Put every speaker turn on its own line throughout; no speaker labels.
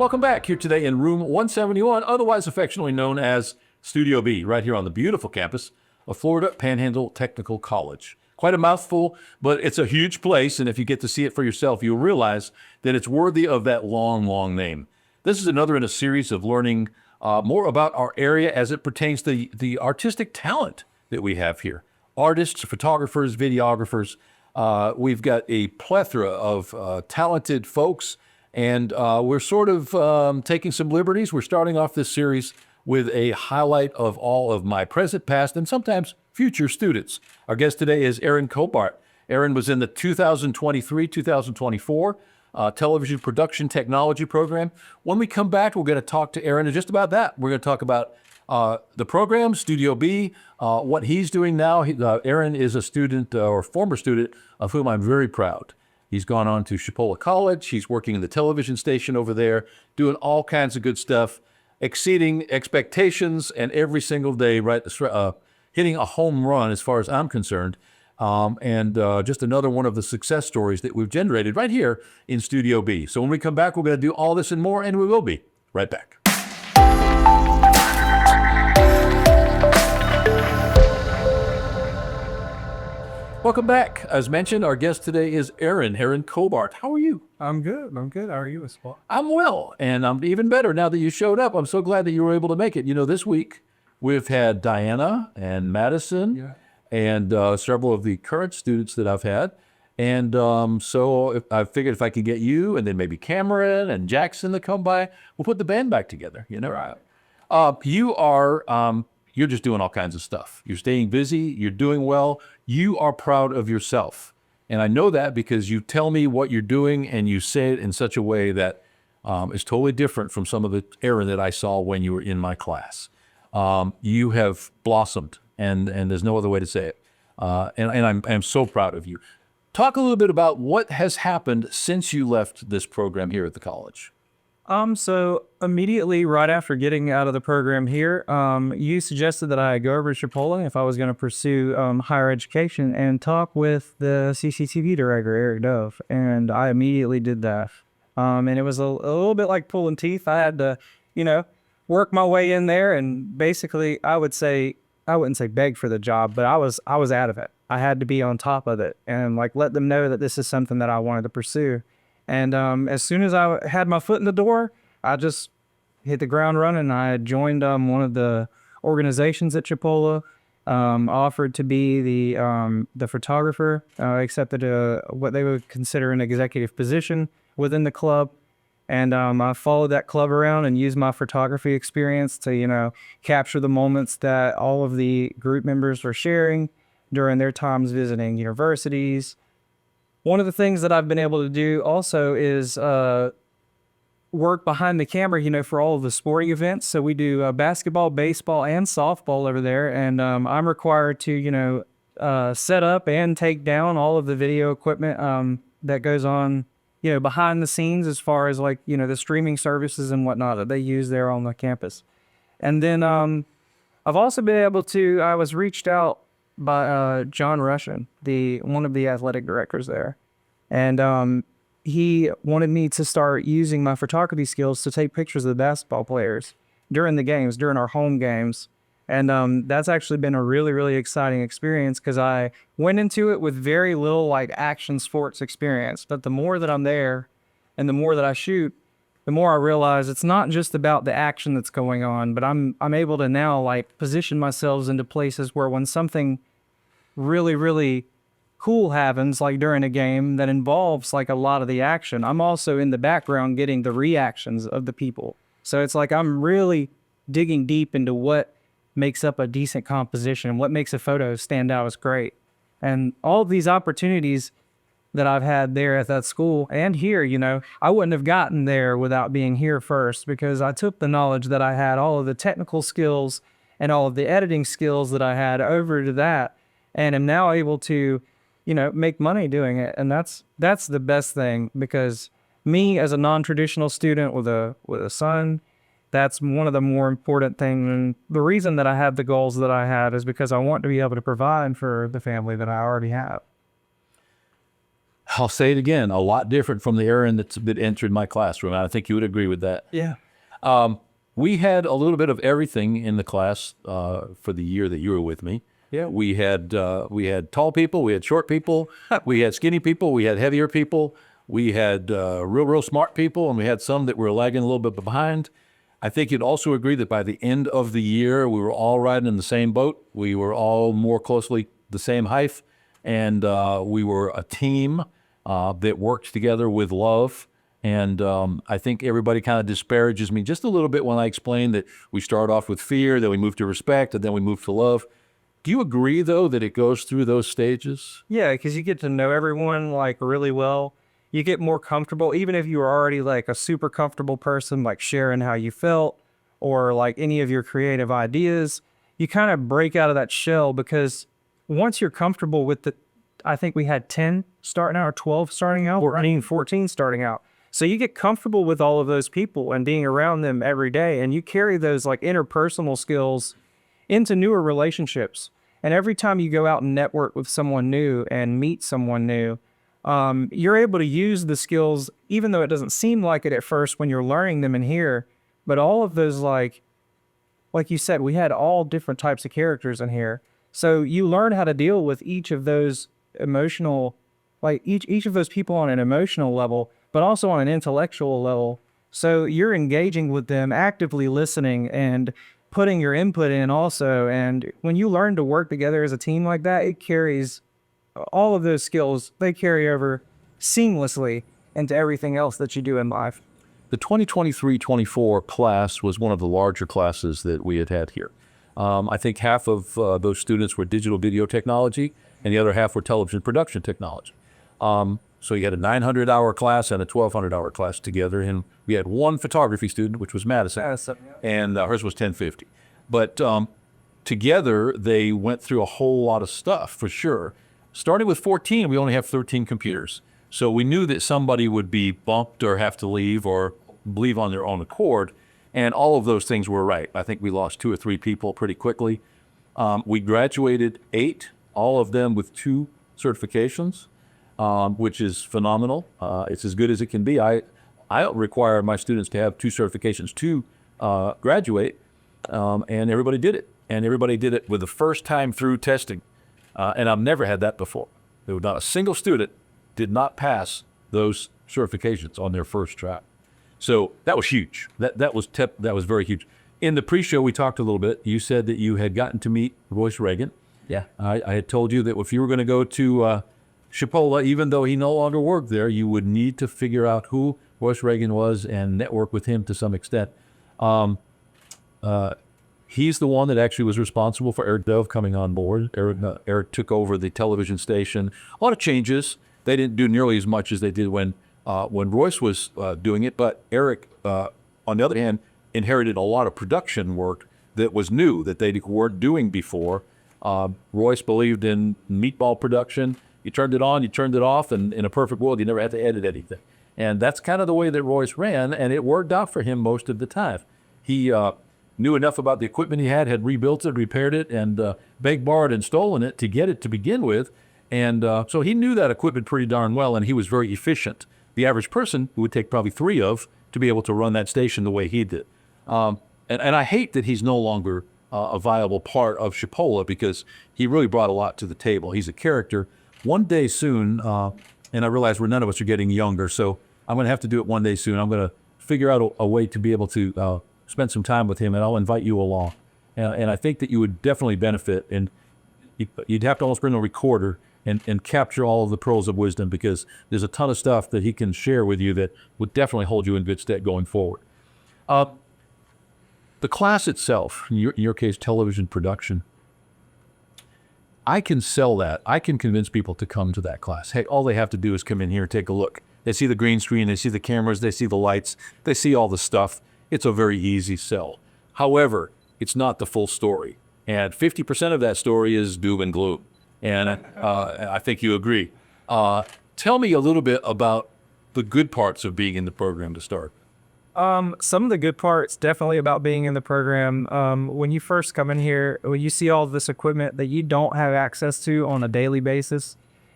Welcome back here today in room 171, otherwise affectionately known as Studio B, right here on the beautiful campus of Florida Panhandle Technical College. Quite a mouthful, but it's a huge place, and if you get to see it for yourself, you'll realize that it's worthy of that long, long name. This is another in a series of learning more about our area as it pertains to the artistic talent that we have here. Artists, photographers, videographers. We've got a plethora of talented folks, and we're sort of taking some liberties. We're starting off this series with a highlight of all of my present, past, and sometimes future students. Our guest today is Ehren Cobart. Ehren was in the 2023-2024 television production technology program. When we come back, we're going to talk to Ehren just about that. We're going to talk about the program, Studio B, what he's doing now. Ehren is a student or former student of whom I'm very proud. He's gone on to Chipley College. He's working in the television station over there, doing all kinds of good stuff, exceeding expectations, and every single day, hitting a home run as far as I'm concerned. And just another one of the success stories that we've generated right here in Studio B. So when we come back, we're going to do all this and more, and we will be right back. Welcome back. As mentioned, our guest today is Ehren Cobart. How are you?
I'm good. How are you as well?
I'm well, and I'm even better now that you showed up. I'm so glad that you were able to make it. You know, this week we've had Diana and Madison and several of the current students that I've had. And so I figured if I could get you and then maybe Cameron and Jackson to come by, we'll put the band back together, you know?
Right.
You're just doing all kinds of stuff. You're staying busy. You're doing well. You are proud of yourself. And I know that because you tell me what you're doing and you say it in such a way that is totally different from some of the Ehren that I saw when you were in my class. You have blossomed, and there's no other way to say it. And I'm so proud of you. Talk a little bit about what has happened since you left this program here at the college.
So immediately right after getting out of the program here, you suggested that I go over to Chipley if I was going to pursue higher education and talk with the CCTV director, Eric Dove, and I immediately did that. And it was a little bit like pulling teeth. I had to, work my way in there, and basically I wouldn't say beg for the job, but I was out of it. I had to be on top of it and let them know that this is something that I wanted to pursue. And as soon as I had my foot in the door, I just hit the ground running. I joined one of the organizations at Chipley, offered to be the photographer, accepted what they would consider an executive position within the club. And I followed that club around and used my photography experience to, capture the moments that all of the group members were sharing during their times visiting universities. One of the things that I've been able to do also is work behind the camera, for all of the sporting events. So we do basketball, baseball, and softball over there. And I'm required to, set up and take down all of the video equipment that goes on, behind the scenes as far as the streaming services and whatnot that they use there on the campus. And then I've also been able to, I was reached out by John Russian, one of the athletic directors there. And he wanted me to start using my photography skills to take pictures of the basketball players during the games, during our home games. And that's actually been a really, really exciting experience because I went into it with very little action sports experience. But the more that I'm there and the more that I shoot, the more I realize it's not just about the action that's going on, but I'm able to now position myself into places where when something really, really cool happens, during a game that involves a lot of the action, I'm also in the background getting the reactions of the people. So it's I'm really digging deep into what makes up a decent composition and what makes a photo stand out as great. And all of these opportunities that I've had there at that school and here, I wouldn't have gotten there without being here first, because I took the knowledge that I had, all of the technical skills and all of the editing skills that I had over to that, and am now able to, make money doing it. And that's the best thing, because me as a non-traditional student with a son, that's one of the more important things. And the reason that I had the goals that I had is because I want to be able to provide for the family that I already have.
I'll say it again, a lot different from the Ehren that's been entered my classroom. I think you would agree with that.
Yeah.
We had a little bit of everything in the class for the year that you were with me.
Yeah.
We had tall people, we had short people, we had skinny people, we had heavier people, we had real smart people, and we had some that were lagging a little bit behind. I think you'd also agree that by the end of the year, we were all riding in the same boat. We were all more closely the same height, and we were a team that worked together with love. And I think everybody kind of disparages me just a little bit when I explain that we start off with fear, then we move to respect, and then we move to love. Do you agree, though, that it goes through those stages?
Yeah, because you get to know everyone like really well. You get more comfortable, even if you were already like a super comfortable person, like sharing how you felt or like any of your creative ideas. You kind of break out of that shell because once you're comfortable with I think we had 10 starting out or 12 starting out, 14 starting out. So you get comfortable with all of those people and being around them every day, and you carry those like interpersonal skills into newer relationships. And every time you go out and network with someone new and meet someone new, you're able to use the skills, even though it doesn't seem like it at first when you're learning them in here. But all of those, like you said, we had all different types of characters in here. So you learn how to deal with each of those emotional, like each of those people on an emotional level, but also on an intellectual level. So you're engaging with them, actively listening and putting your input in also. And when you learn to work together as a team like that, it carries all of those skills. They carry over seamlessly into everything else that you do in life.
The 2023-24 class was one of the larger classes that we had here. I think half of those students were digital video technology, and the other half were television production technology. So you had a 900-hour class and a 1,200-hour class together, and we had one photography student, which was Madison, and hers was 1050. But together, they went through a whole lot of stuff, for sure. Starting with 14, we only have 13 computers. So we knew that somebody would be bumped or have to leave or leave on their own accord, and all of those things were right. I think we lost 2 or 3 people pretty quickly. We graduated 8, all of them with 2 certifications. Which is phenomenal. It's as good as it can be. I require my students to have 2 certifications to graduate, and everybody did it. And everybody did it with the first time through testing. And I've never had that before. There was not a single student did not pass those certifications on their first try. So that was huge. That was very huge. In the pre-show, we talked a little bit. You said that you had gotten to meet Royce Reagan.
Yeah.
I had told you that if you were going to go to Chipley, even though he no longer worked there, you would need to figure out who Royce Reagan was and network with him to some extent. He's the one that actually was responsible for Eric Dove coming on board. Eric took over the television station. A lot of changes. They didn't do nearly as much as they did when Royce was doing it. But Eric, on the other hand, inherited a lot of production work that was new that they weren't doing before. Royce believed in meatball production. You turned it on, you turned it off, and in a perfect world, you never had to edit anything. And that's kind of the way that Royce ran, and it worked out for him most of the time. He knew enough about the equipment he had rebuilt it, repaired it, and begged, borrowed, and stolen it to get it to begin with. And so he knew that equipment pretty darn well, and he was very efficient. The average person who would take probably 3 of to be able to run that station the way he did. And I hate that he's no longer a viable part of Chipola because he really brought a lot to the table. He's a character. One day soon, and I realize none of us are getting younger, so I'm going to have to do it one day soon. I'm going to figure out a way to be able to spend some time with him, and I'll invite you along. And I think that you would definitely benefit, and you'd have to almost bring a recorder and capture all of the pearls of wisdom because there's a ton of stuff that he can share with you that would definitely hold you in good stead going forward. The class itself, in your case, television production, I can sell that. I can convince people to come to that class. Hey, all they have to do is come in here and take a look. They see the green screen, they see the cameras, they see the lights, they see all the stuff. It's a very easy sell. However, it's not the full story. And 50% of that story is doom and gloom. And I think you agree. Tell me a little bit about the good parts of being in the program to start.
Some of the good parts definitely about being in the program. When you first come in here, when you see all this equipment that you don't have access to on a daily basis,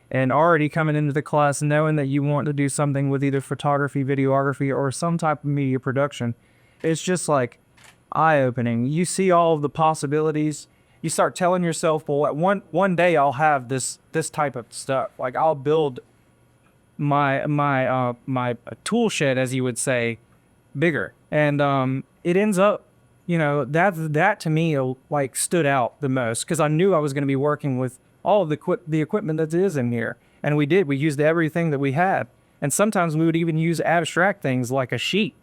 And already coming into the class knowing that you want to do something with either photography, videography, or some type of media production, it's just like eye-opening. You see all of the possibilities. You start telling yourself, well, one day I'll have this type of stuff. Like I'll build my tool shed, as you would say, bigger. And it ends up, that to me like stood out the most, because I knew I was going to be working with all of the equipment that is in here. And we used everything that we had. And sometimes we would even use abstract things like a sheet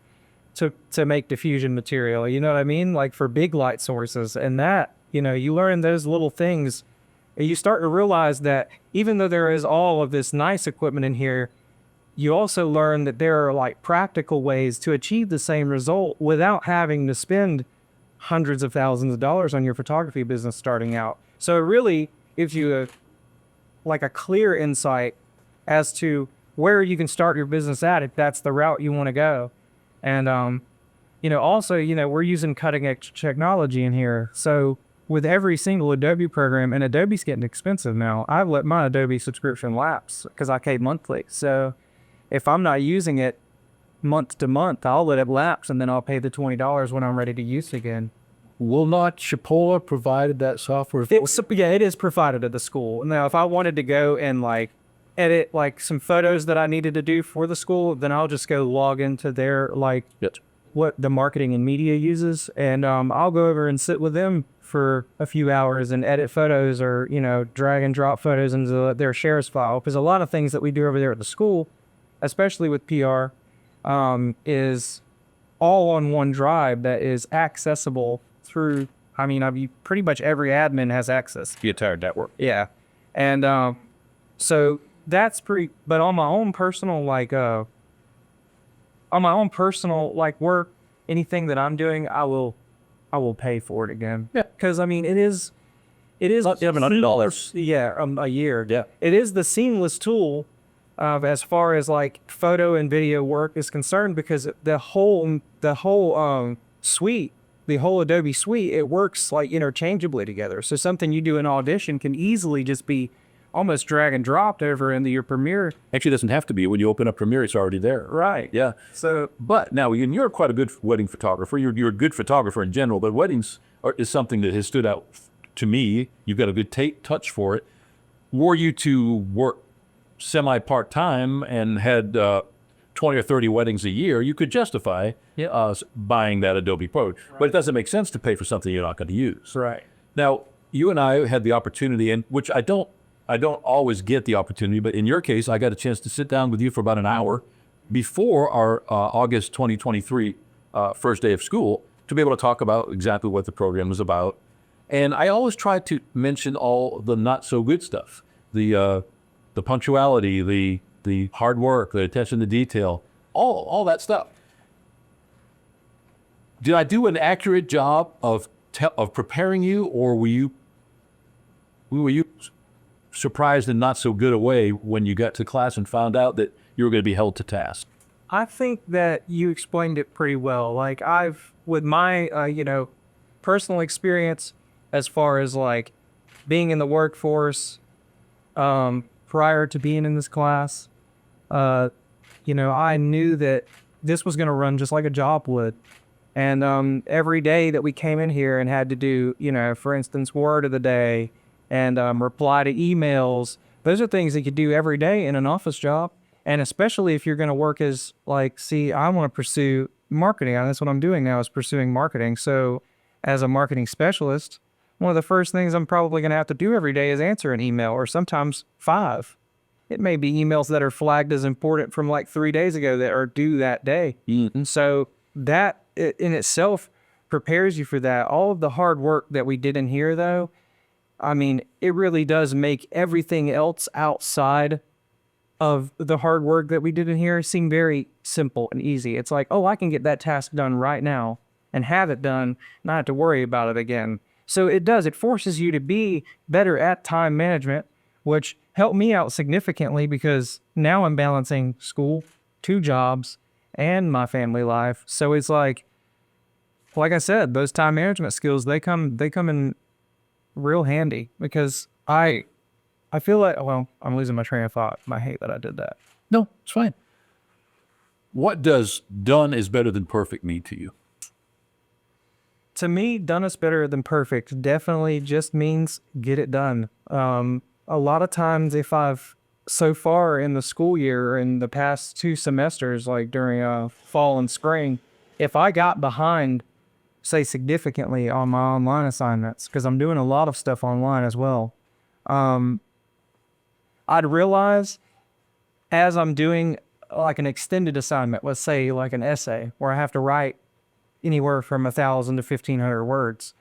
to make diffusion material, you know what I mean? Like for big light sources. And that, you learn those little things, and you start to realize that even though there is all of this nice equipment in here, you also learn that there are like practical ways to achieve the same result without having to spend hundreds of thousands of dollars on your photography business starting out. So it really gives you a clear insight as to where you can start your business at if that's the route you want to go. And also, we're using cutting edge technology in here. So with every single Adobe program, and Adobe's getting expensive now, I've let my Adobe subscription lapse because I pay monthly. So if I'm not using it month to month, I'll let it lapse, and then I'll pay the $20 when I'm ready to use it again.
Will not Chipola provided that software?
It is provided at the school. Now, if I wanted to go and like edit like some photos that I needed to do for the school, then I'll just go log into their what the marketing and media uses, and I'll go over and sit with them for a few hours and edit photos, or drag and drop photos into their shares file. Because a lot of things that we do over there at the school, especially with PR, is all on one drive that is accessible through, pretty much every admin has access.
The entire network.
Yeah. And so that's pretty, but on my own personal, work, anything that I'm doing, I will pay for it again.
Yeah.
Because, it is
$700.
Yeah, a year.
Yeah.
It is the seamless tool as far as like photo and video work is concerned, because the whole suite, the whole Adobe suite, it works like interchangeably together. So something you do in Audition can easily just be almost drag and dropped over into your Premiere.
Actually, it doesn't have to be. When you open up Premiere, it's already there.
Right.
Yeah.
So,
but now, you're quite a good wedding photographer. You're a good photographer in general, but weddings is something that has stood out to me. You've got a good touch for it. Were you to work semi-part-time and had 20 or 30 weddings a year, you could justify buying that Adobe Pro. Right. But it doesn't make sense to pay for something you're not going to use.
Right.
Now, you and I had the opportunity, and which I don't always get the opportunity, but in your case, I got a chance to sit down with you for about an hour before our August 2023 first day of school to be able to talk about exactly what the program was about. And I always try to mention all the not so good stuff, the punctuality, the hard work, the attention to detail, all that stuff. Did I do an accurate job of preparing you, or were you surprised in not so good a way when you got to class and found out that you were going to be held to task?
I think that you explained it pretty well. Like with my, personal experience as far as like being in the workforce, prior to being in this class, I knew that this was going to run just like a job would. And every day that we came in here and had to do, for instance, word of the day and reply to emails, those are things that you do every day in an office job. And especially if you're going to work as I want to pursue marketing. And that's what I'm doing now, is pursuing marketing. So as a marketing specialist, one of the first things I'm probably going to have to do every day is answer an email, or sometimes 5. It may be emails that are flagged as important from 3 days ago that are due that day.
Mm-hmm.
So that in itself prepares you for that. All of the hard work that we did in here, though, it really does make everything else outside of the hard work that we did in here seem very simple and easy. It's like, I can get that task done right now and have it done, not have to worry about it again. So it forces you to be better at time management, which helped me out significantly, because now I'm balancing school, 2 jobs, and my family life. So it's like I said, those time management skills, they come in real handy, because I I feel like, well, I'm losing my train of thought. I hate that I did that.
No, it's fine. What does done is better than perfect mean to you?
To me, done is better than perfect definitely just means get it done. A lot of times, if I've so far in the school year, in the past 2 semesters, like during fall and spring, if I got behind, say significantly on my online assignments, because I'm doing a lot of stuff online as well, I'd realize as I'm doing like an extended assignment, let's say like an essay where I have to write anywhere from 1,000 to 1,500 words.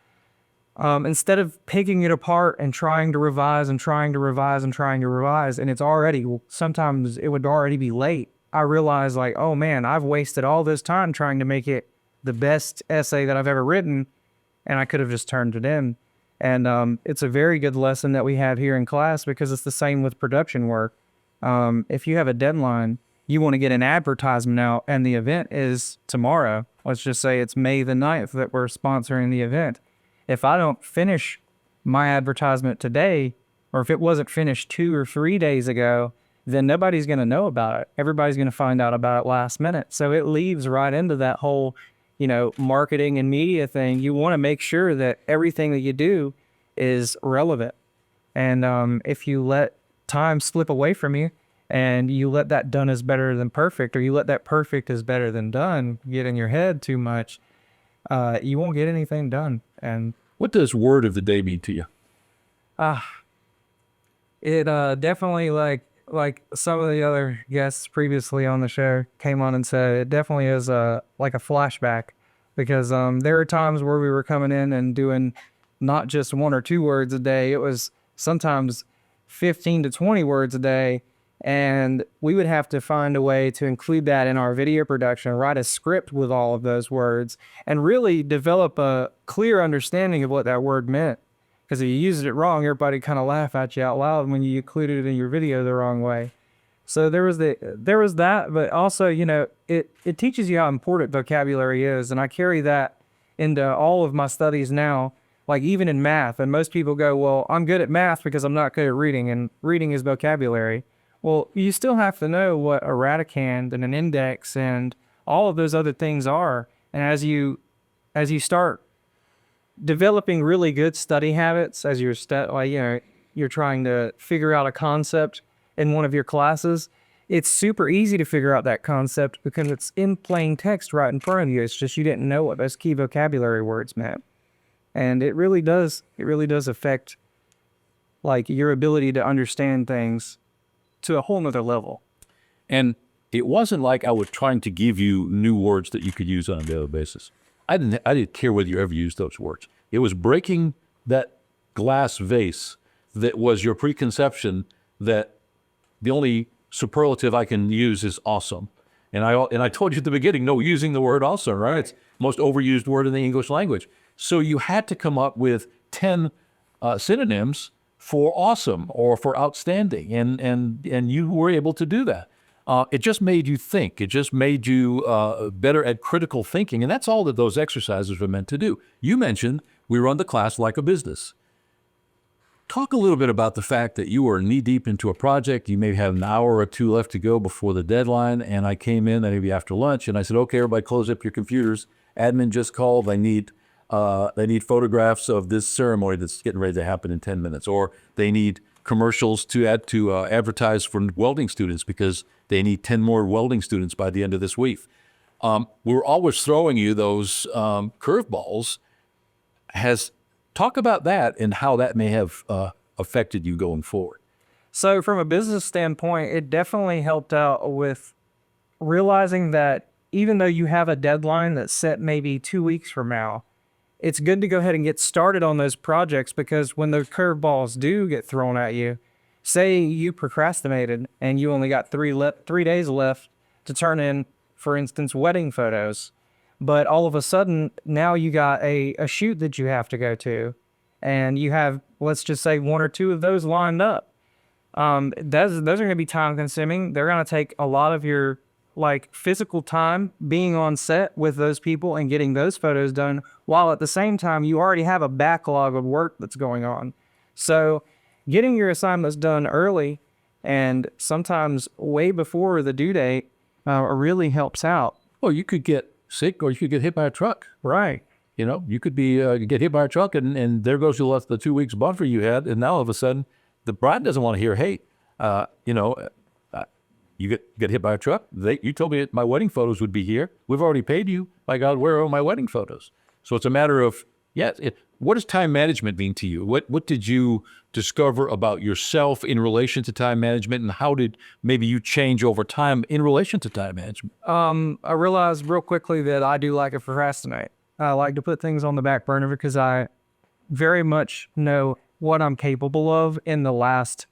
Instead of picking it apart and trying to revise and trying to revise and trying to revise, and it's already, sometimes it would already be late, I realize like, oh man, I've wasted all this time trying to make it the best essay that I've ever written, and I could have just turned it in. And it's a very good lesson that we have here in class because it's the same with production work. If you have a deadline, you want to get an advertisement out, and the event is tomorrow. Let's just say it's May the 9th that we're sponsoring the event. If I don't finish my advertisement today, or if it wasn't finished 2 or 3 days ago, then nobody's going to know about it. Everybody's going to find out about it last minute. So it leaves right into that whole, marketing and media thing. You want to make sure that everything that you do is relevant. And if you let time slip away from you, and you let that done is better than perfect, or you let that perfect is better than done get in your head too much, you won't get anything done. And
what does word of the day mean to you?
It definitely, like some of the other guests previously on the show came on and said, it definitely is like a flashback, because there are times where we were coming in and doing not just 1 or 2 words a day. It was sometimes 15 to 20 words a day. And we would have to find a way to include that in our video production, write a script with all of those words, and really develop a clear understanding of what that word meant. Because if you used it wrong, everybody kind of laugh at you out loud when you included it in your video the wrong way. So there was that, but also, it teaches you how important vocabulary is. And I carry that into all of my studies now, like even in math. And most people go, well, I'm good at math because I'm not good at reading, and reading is vocabulary. Well, you still have to know what a radicand and an index and all of those other things are. And as you start developing really good study habits, as you're trying to figure out a concept in one of your classes, it's super easy to figure out that concept because it's in plain text right in front of you. It's just you didn't know what those key vocabulary words meant. And it really does affect like your ability to understand things to a whole nother level.
And it wasn't like I was trying to give you new words that you could use on a daily basis. I didn't care whether you ever used those words. It was breaking that glass vase that was your preconception that the only superlative I can use is awesome. And I told you at the beginning, no, using the word awesome, right? It's the most overused word in the English language. So you had to come up with 10 synonyms for awesome or for outstanding, and you were able to do that. It just made you think. It just made you better at critical thinking, and that's all that those exercises were meant to do. You mentioned we run the class like a business. Talk a little bit about the fact that you were knee-deep into a project. You may have an hour or 2 left to go before the deadline, and I came in maybe after lunch, and I said, okay, everybody close up your computers. Admin just called. They need photographs of this ceremony that's getting ready to happen in 10 minutes, or they need commercials to advertise for welding students because they need 10 more welding students by the end of this week. We're always throwing you those curveballs. Talk about that and how that may have affected you going forward.
So from a business standpoint, it definitely helped out with realizing that even though you have a deadline that's set maybe 2 weeks from now, it's good to go ahead and get started on those projects, because when those curveballs do get thrown at you, say you procrastinated and you only got 3 days left to turn in, for instance, wedding photos, but all of a sudden now you got a shoot that you have to go to, and you have, let's just say, 1 or 2 of those lined up. Those are going to be time consuming. They're going to take a lot of your physical time being on set with those people and getting those photos done, while at the same time you already have a backlog of work that's going on. So getting your assignments done early and sometimes way before the due date really helps out.
Well, you could get sick or you could get hit by a truck.
Right.
You know, you could be get hit by a truck and there goes the 2 weeks buffer you had. And now all of a sudden the bride doesn't want to hear, hey, you know, you get hit by a truck. You told me my wedding photos would be here. We've already paid you. My God, where are my wedding photos? So it's a matter of, what does time management mean to you? What did you discover about yourself in relation to time management, and how did maybe you change over time in relation to time management?
I realized real quickly that I do like to procrastinate. I like to put things on the back burner because I very much know what I'm capable of in the last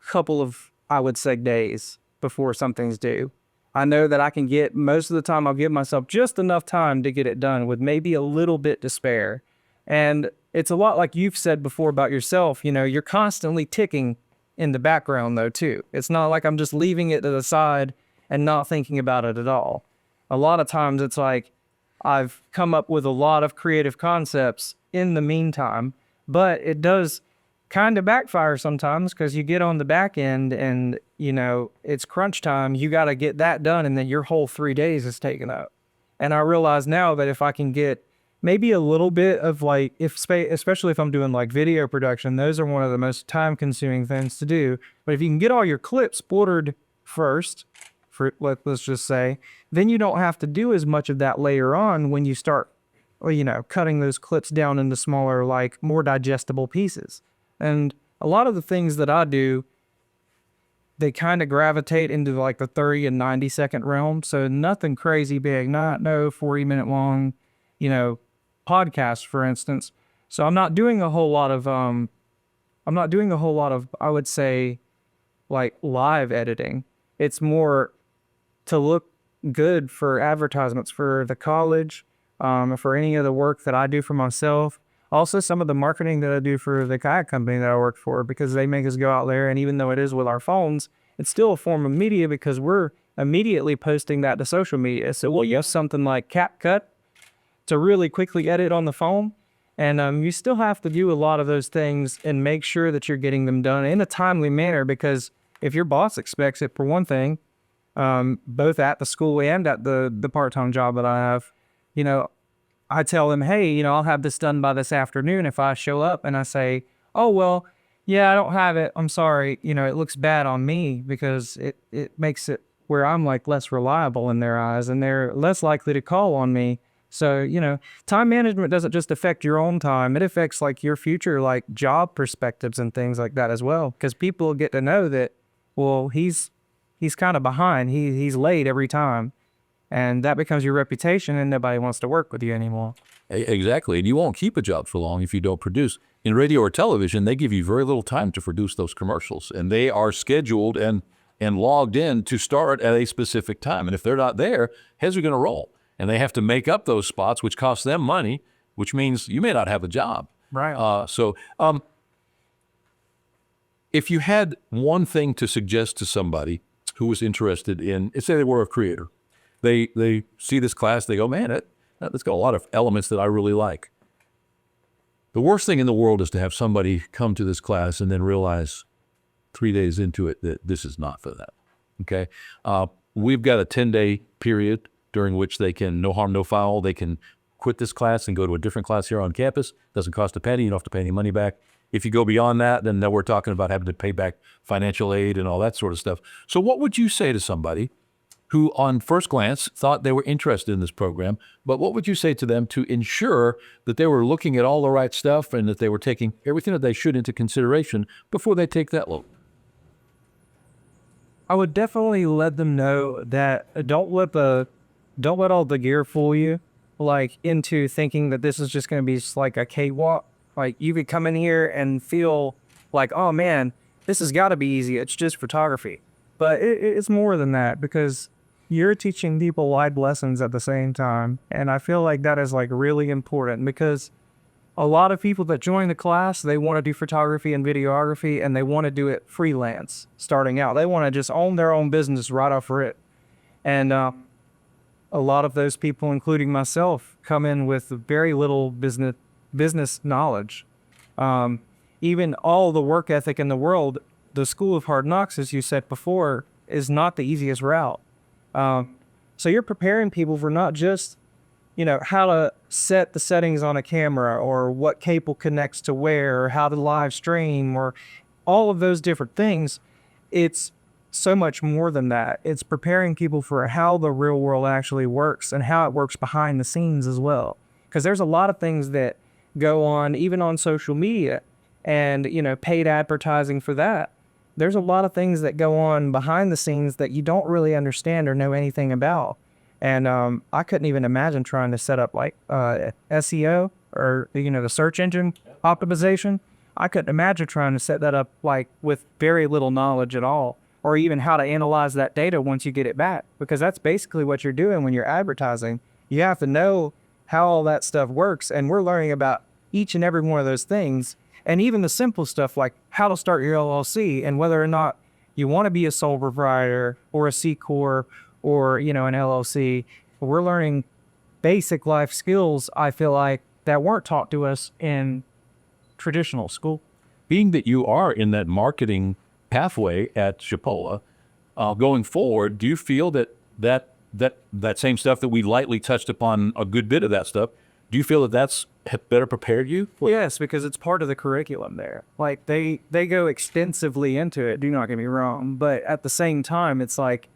couple of, I would say, days before something's due. I know that I can get, most of the time I'll give myself just enough time to get it done with maybe a little bit to spare. And it's a lot like you've said before about yourself, you know, you're constantly ticking in the background though too. It's not like I'm just leaving it to the side and not thinking about it at all. A lot of times it's like I've come up with a lot of creative concepts in the meantime, but it does kind of backfire sometimes because you get on the back end and, you know, it's crunch time. You got to get that done, and then your whole 3 days is taken up. And I realize now that if I can get maybe a little bit of like, especially if I'm doing like video production, those are one of the most time consuming things to do. But if you can get all your clips ordered first, let's just say, then you don't have to do as much of that later on when you start, you know, cutting those clips down into smaller, like more digestible pieces. And a lot of the things that I do, they kind of gravitate into like the 30 and 90 second realm. So nothing crazy big, no 40-minute long, you know, podcasts, for instance. So I'm not doing a whole lot of, I would say, like live editing. It's more to look good for advertisements for the college, for any of the work that I do for myself. Also, some of the marketing that I do for the kayak company that I work for, because they make us go out there, and even though it is with our phones, it's still a form of media because we're immediately posting that to social media. So we'll use something like CapCut to really quickly edit on the phone. And you still have to do a lot of those things and make sure that you're getting them done in a timely manner, because if your boss expects it, for one thing, both at the school and at the part-time job that I have, you know, I tell them, hey, you know, I'll have this done by this afternoon. If I show up and I say, oh, well, yeah, I don't have it, I'm sorry, you know, it looks bad on me because it makes it where I'm like less reliable in their eyes and they're less likely to call on me. So, you know, time management doesn't just affect your own time. It affects like your future, like job perspectives and things like that as well. Because people get to know that, well, he's kind of behind. He's late every time. And that becomes your reputation, and nobody wants to work with you anymore.
Exactly. And you won't keep a job for long if you don't produce. In radio or television, they give you very little time to produce those commercials, and they are scheduled and logged in to start at a specific time. And if they're not there, heads are going to roll. And they have to make up those spots, which costs them money, which means you may not have a job.
Right.
So if you had one thing to suggest to somebody who was interested in, say they were a creator, they see this class, they go, man, that's got a lot of elements that I really like. The worst thing in the world is to have somebody come to this class and then realize 3 days into it that this is not for them. Okay? We've got a 10-day period during which they can, no harm, no foul, they can quit this class and go to a different class here on campus. Doesn't cost a penny. You don't have to pay any money back. If you go beyond that, then we're talking about having to pay back financial aid and all that sort of stuff. So what would you say to somebody who on first glance thought they were interested in this program, but what would you say to them to ensure that they were looking at all the right stuff and that they were taking everything that they should into consideration before they take that loan?
I would definitely let them know that don't let all the gear fool you, like into thinking that this is just going to be just like a cakewalk. Like you could come in here and feel like, oh man, this has got to be easy. It's just photography. But it's more than that, because you're teaching people life lessons at the same time. And I feel like that is like really important, because a lot of people that join the class, they want to do photography and videography, and they want to do it freelance starting out. They want to just own their own business right off rip. And a lot of those people, including myself, come in with very little business knowledge. even all the work ethic in the world, the school of hard knocks, as you said before, is not the easiest route. So you're preparing people for not just, how to set the settings on a camera or what cable connects to where or how to live stream or all of those different things. It's so much more than that. It's preparing people for how the real world actually works and how it works behind the scenes as well. Because there's a lot of things that go on, even on social media and, paid advertising for that. There's a lot of things that go on behind the scenes that you don't really understand or know anything about. And I couldn't even imagine trying to set up like SEO or, the search engine optimization. I couldn't imagine trying to set that up like with very little knowledge at all, or even how to analyze that data once you get it back, because that's basically what you're doing when you're advertising. You have to know how all that stuff works, and we're learning about each and every one of those things, and even the simple stuff like how to start your LLC and whether or not you want to be a sole proprietor or a C Corp or, an LLC. We're learning basic life skills, I feel like, that weren't taught to us in traditional school.
Being that you are in that marketing pathway at Chipola, going forward, do you feel that same stuff that we lightly touched upon, a good bit of that stuff, do you feel that that's better prepared you?
Yes, because it's part of the curriculum there. Like they go extensively into it, do not get me wrong, but at the same time, it's like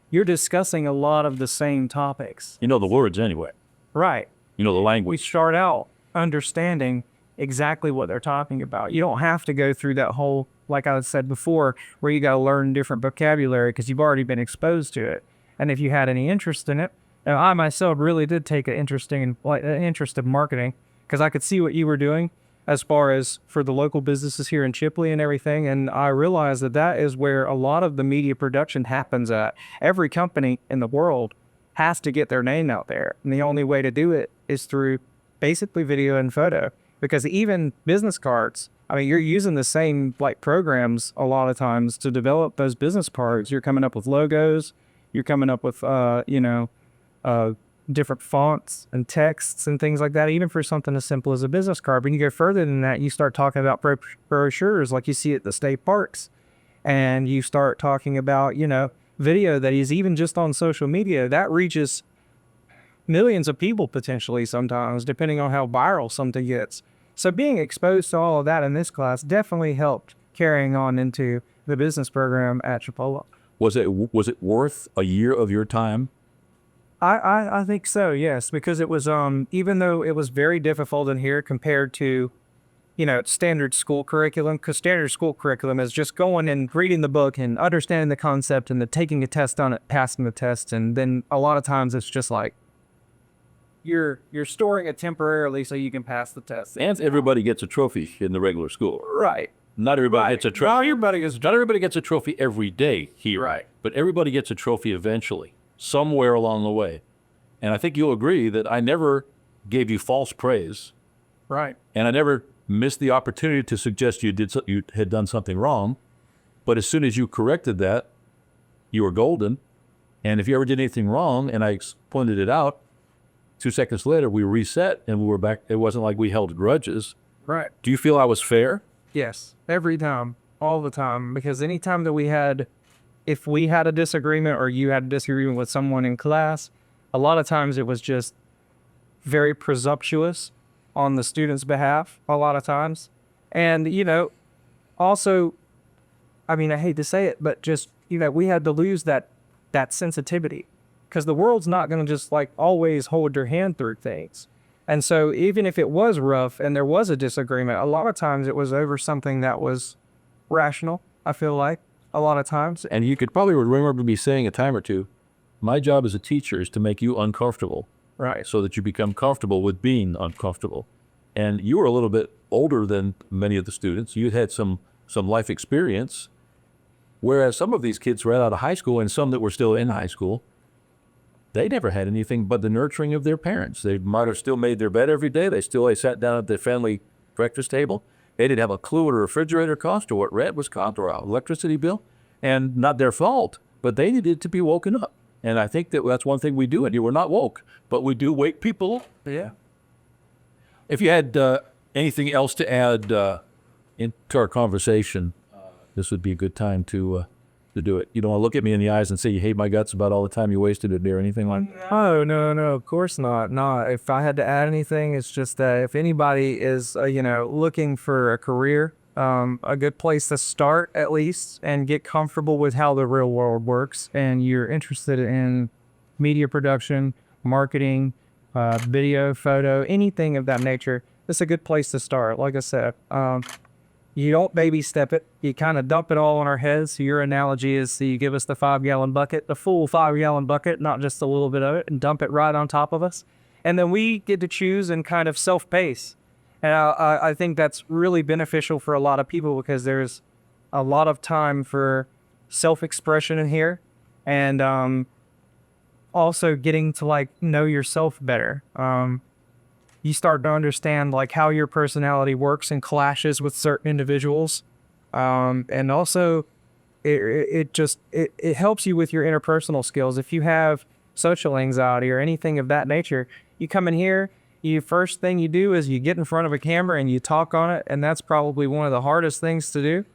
you're discussing a lot of the same topics.
You know the words anyway.
Right.
You know the
We
language.
start out understanding exactly what they're talking about. You don't have to go through that whole, like I said before, where you got to learn different vocabulary because you've already been exposed to it. And if you had any interest in it, now I myself really did take an interest in marketing because I could see what you were doing as far as for the local businesses here in Chipley and everything. And I realized that is where a lot of the media production happens at. Every company in the world has to get their name out there. And the only way to do it is through basically video and photo, because even business cards, I mean, you're using the same programs a lot of times to develop those business cards. You're coming up with logos, you're coming up with, different fonts and texts and things like that, even for something as simple as a business card. When you go further than that, you start talking about brochures like you see at the state parks. And you start talking about, video that is even just on social media. That reaches millions of people potentially sometimes, depending on how viral something gets. So being exposed to all of that in this class definitely helped carrying on into the business program at Chipola.
Was it worth a year of your time?
I think so, yes, because it was, even though it was very difficult in here compared to, standard school curriculum, because standard school curriculum is just going and reading the book and understanding the concept and then taking a test on it, passing the test. And then a lot of times it's just like, you're storing it temporarily so you can pass the test.
And everybody gets a trophy in the regular school.
Right.
Not everybody gets a trophy.
Not
Not everybody gets a trophy every day here.
Right.
But everybody gets a trophy eventually, somewhere along the way. And I think you'll agree that I never gave you false praise.
Right.
And I never missed the opportunity to suggest you had done something wrong. But as soon as you corrected that, you were golden. And if you ever did anything wrong and I pointed it out, 2 seconds later, we reset and we were back. It wasn't like we held grudges.
Right.
Do you feel I was fair?
Yes. Every time. All the time. Because anytime that if we had a disagreement or you had a disagreement with someone in class, a lot of times it was just very presumptuous on the student's behalf a lot of times. And, also, I mean, I hate to say it, but just, we had to lose that sensitivity, because the world's not going to just always hold your hand through things. And so even if it was rough and there was a disagreement, a lot of times it was over something that was rational, I feel like, a lot of times.
And you could probably remember me saying a time or two, my job as a teacher is to make you uncomfortable.
Right.
So that you become comfortable with being uncomfortable. And you were a little bit older than many of the students. You had some life experience, whereas some of these kids right out of high school and some that were still in high school, they never had anything but the nurturing of their parents. They might have still made their bed every day. They sat down at their family breakfast table. They didn't have a clue what a refrigerator cost or what rent was cost or an electricity bill. And not their fault, but they needed to be woken up. And I think that's one thing we do. And you were not woke, but we do wake people up.
Yeah.
If you had anything else to add into our conversation, this would be a good time to do it. You don't want to look at me in the eyes and say you hate my guts about all the time you wasted it or anything like that.
Oh, no, of course not. No, if I had to add anything, it's just that if anybody is, looking for a career, a good place to start at least and get comfortable with how the real world works, and you're interested in media production, marketing, video, photo, anything of that nature, it's a good place to start. Like I said, you don't baby step it. You kind of dump it all on our heads. So your analogy is you give us the 5-gallon bucket, the full 5-gallon bucket, not just a little bit of it, and dump it right on top of us. And then we get to choose and kind of self-pace. And I think that's really beneficial for a lot of people because there's a lot of time for self-expression in here, and also getting to like know yourself better. You start to understand like how your personality works and clashes with certain individuals. And also it helps you with your interpersonal skills. If you have social anxiety or anything of that nature, you come in here, first thing you do is you get in front of a camera and you talk on it. And that's probably one of the hardest things to do.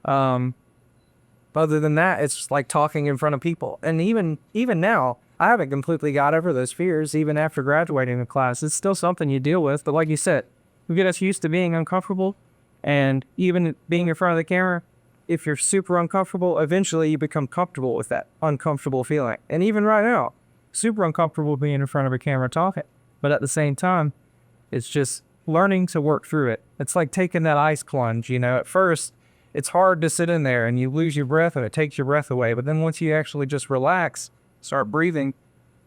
Other than that, it's just like talking in front of people. And even now, I haven't completely got over those fears, even after graduating the class. It's still something you deal with, but like you said, we get us used to being uncomfortable, and even being in front of the camera, if you're super uncomfortable, eventually you become comfortable with that uncomfortable feeling. And even right now, super uncomfortable being in front of a camera talking, but at the same time, it's just learning to work through it. It's like taking that ice plunge, at first, it's hard to sit in there and you lose your breath and it takes your breath away, but then once you actually just relax, start breathing,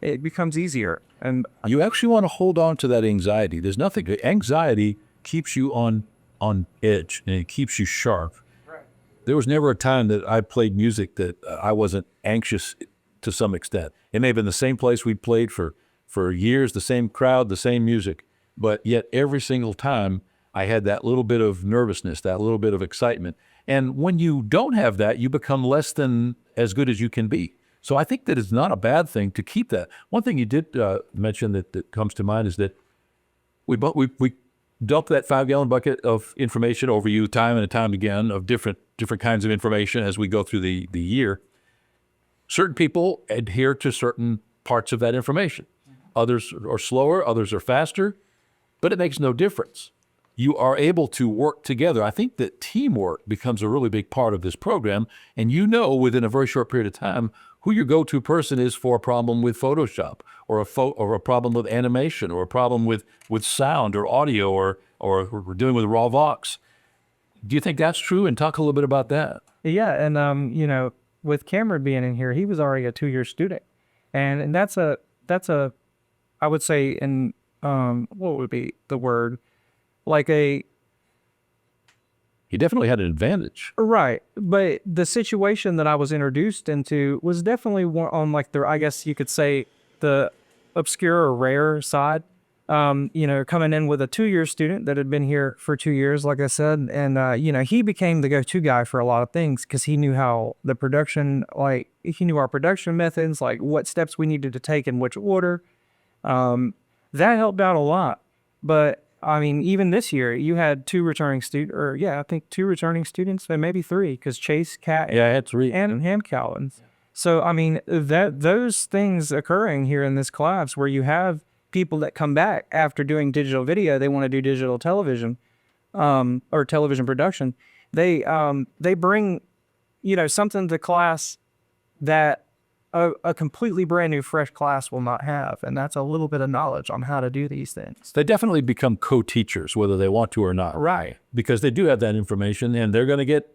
it becomes easier. And
you actually want to hold on to that anxiety. There's nothing. Anxiety keeps you on edge and it keeps you sharp. Right. There was never a time that I played music that I wasn't anxious to some extent. It may have been the same place we played for years, the same crowd, the same music, but yet every single time I had that little bit of nervousness, that little bit of excitement. And when you don't have that, you become less than as good as you can be. So I think that it's not a bad thing to keep that. One thing you did mention that comes to mind is that we dump that 5-gallon bucket of information over you time and time again of different kinds of information as we go through the year. Certain people adhere to certain parts of that information. Others are slower, others are faster, but it makes no difference. You are able to work together. I think that teamwork becomes a really big part of this program, and within a very short period of time who your go-to person is for a problem with Photoshop or a problem with animation or a problem with sound or audio or we're dealing with raw vox. Do you think that's true? And talk a little bit about that.
Yeah, and with Cameron being in here, he was already a 2-year student, and that's a I would say in what would be the word, like
he definitely had an advantage.
Right. But the situation that I was introduced into was definitely on like I guess you could say the obscure or rare side. Coming in with a 2-year student that had been here for 2 years, like I said, and he became the go-to guy for a lot of things because he knew how the production, like he knew our production methods, like what steps we needed to take in which order. That helped out a lot. But I mean, even this year, you had 2 returning students, I think 2 returning students, and maybe 3, because Chase, Cat,
I had 3,
and Calvin. So, I mean, those things occurring here in this class where you have people that come back after doing digital video, they want to do digital television, or television production. They bring, something to class that a completely brand new, fresh class will not have. And that's a little bit of knowledge on how to do these things.
They definitely become co-teachers, whether they want to or not.
Right.
Because they do have that information and they're going to get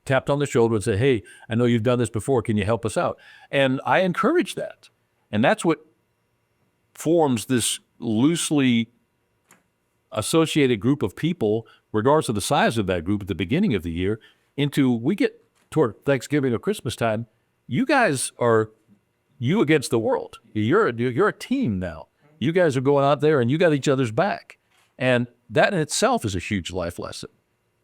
tapped on the shoulder and say, hey, I know you've done this before. Can you help us out? And I encourage that. And that's what forms this loosely associated group of people, regardless of the size of that group at the beginning of the year, we get toward Thanksgiving or Christmas time. You guys are you against the world. You're a team now. You guys are going out there and you got each other's back. And that in itself is a huge life lesson.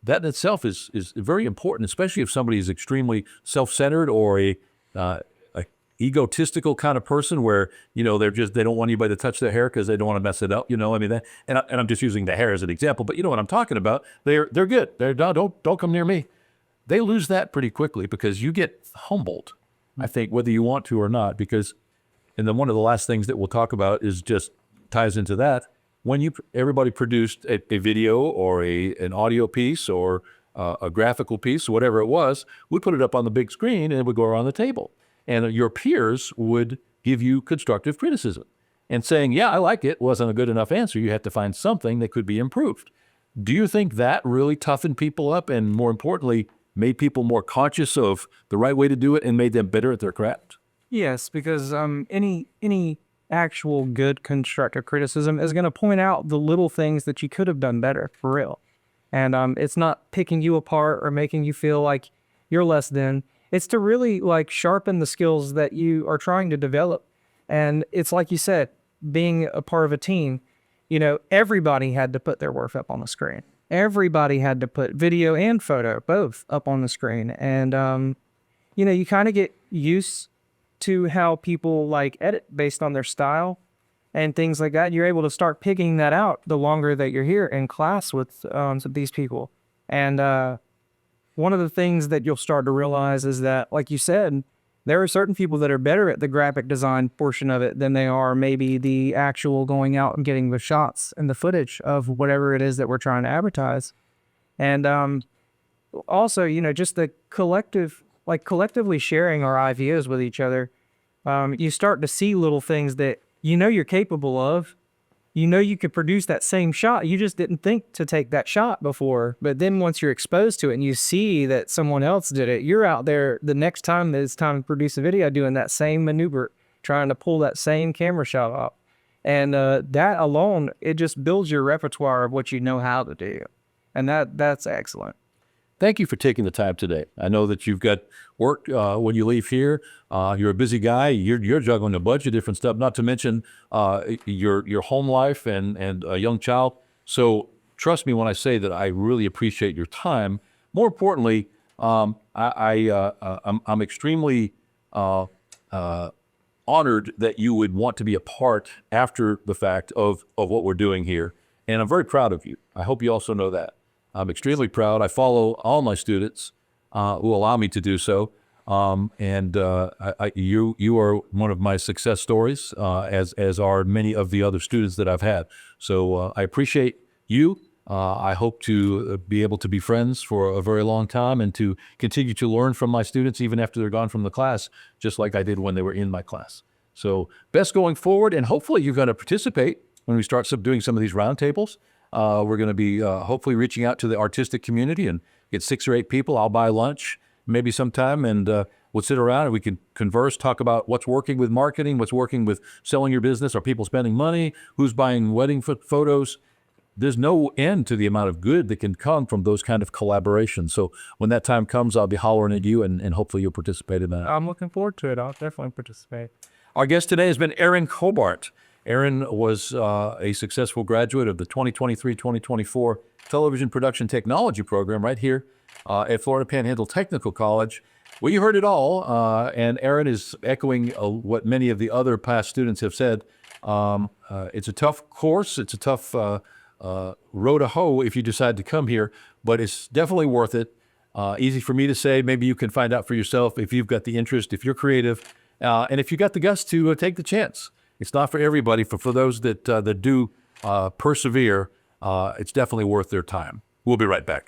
That in itself is very important, especially if somebody is extremely self-centered or egotistical kind of person where, you know, they don't want anybody to touch their hair because they don't want to mess it up, you know. I mean, and I'm just using the hair as an example, but you know what I'm talking about. They're good. Don't come near me. They lose that pretty quickly because you get humbled, I think, whether you want to or not, because, and then one of the last things that we'll talk about is just ties into that. When everybody produced a video or an audio piece or a graphical piece, whatever it was, we put it up on the big screen and it would go around the table. And your peers would give you constructive criticism and saying, yeah, I like it, wasn't a good enough answer. You have to find something that could be improved. Do you think that really toughened people up and, more importantly, made people more conscious of the right way to do it and made them better at their craft?
Yes, because any actual good constructive criticism is going to point out the little things that you could have done better, for real. And it's not picking you apart or making you feel like you're less than. It's to really like sharpen the skills that you are trying to develop. And it's like you said, being a part of a team, you know, everybody had to put their work up on the screen. Everybody had to put video and photo, both, up on the screen. And, you know, you kind of get used to how people like edit based on their style and things like that. You're able to start picking that out the longer that you're here in class with these people. And one of the things that you'll start to realize is that, like you said, there are certain people that are better at the graphic design portion of it than they are maybe the actual going out and getting the shots and the footage of whatever it is that we're trying to advertise. And also, you know, just the collectively sharing our ideas with each other, you start to see little things that you know you're capable of. You know you could produce that same shot. You just didn't think to take that shot before. But then once you're exposed to it and you see that someone else did it, you're out there the next time that it's time to produce a video doing that same maneuver, trying to pull that same camera shot off. And that alone, it just builds your repertoire of what you know how to do. And that's excellent.
Thank you for taking the time today. I know that you've got work when you leave here. You're a busy guy. You're juggling a bunch of different stuff, not to mention your home life and a young child. So trust me when I say that I really appreciate your time. More importantly, I'm extremely honored that you would want to be a part after the fact of what we're doing here. And I'm very proud of you. I hope you also know that. I'm extremely proud. I follow all my students who allow me to do so. You are one of my success stories, as are many of the other students that I've had. So I appreciate you. I hope to be able to be friends for a very long time and to continue to learn from my students even after they're gone from the class, just like I did when they were in my class. So best going forward, and hopefully you're going to participate when we start doing some of these roundtables. We're going to be hopefully reaching out to the artistic community and get 6 or 8 people. I'll buy lunch maybe sometime, and we'll sit around and we can converse, talk about what's working with marketing, what's working with selling your business. Are people spending money? Who's buying wedding photos? There's no end to the amount of good that can come from those kind of collaborations. So when that time comes, I'll be hollering at you, and hopefully you'll participate in that.
I'm looking forward to it. I'll definitely participate.
Our guest today has been Ehren Cobart. Ehren was a successful graduate of the 2023-2024 Television Production Technology program right here at Florida Panhandle Technical College. Well, you heard it all, and Ehren is echoing what many of the other past students have said. It's a tough course. It's a tough row to hoe if you decide to come here, but it's definitely worth it. Easy for me to say. Maybe you can find out for yourself if you've got the interest, if you're creative, and if you got the guts to take the chance. It's not for everybody. For those that do persevere, it's definitely worth their time. We'll be right back.